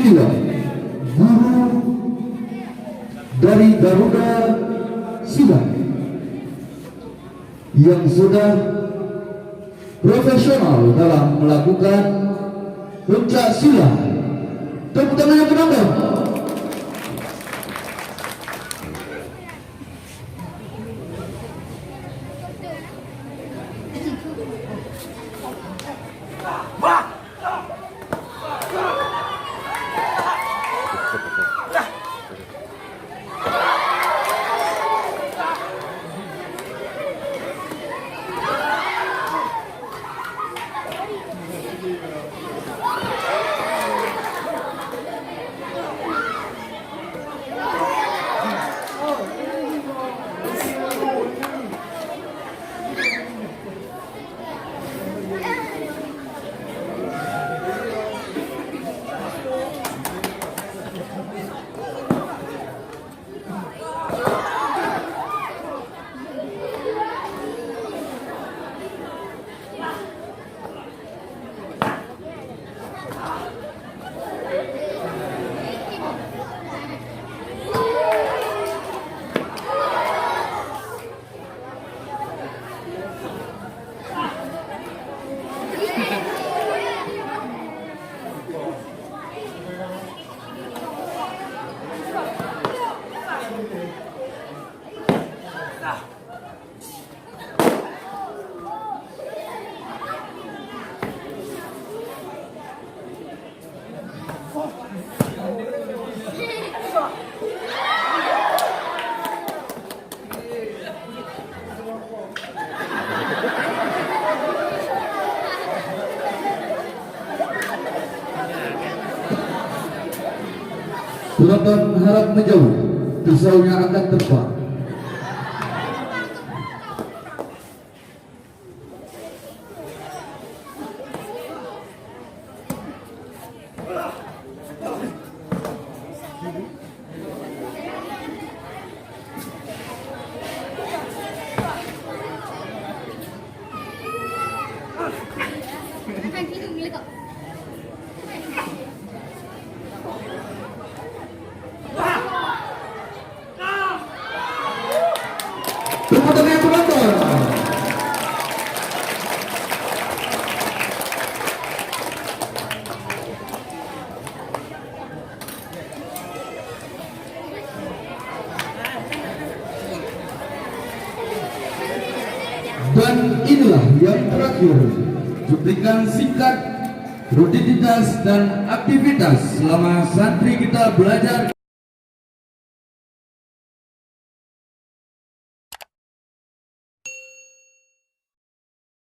inilah guru dari Garuda Silat yang sudah profesional dalam melakukan pencak silat. Tepuk tangan yang penonton. Penonton harap menjauh, pisaunya akan terbang. Tepuk tangan penonton. Dan inilah yang terakhir, cuplikan singkat rutinitas dan aktivitas selama santri kita belajar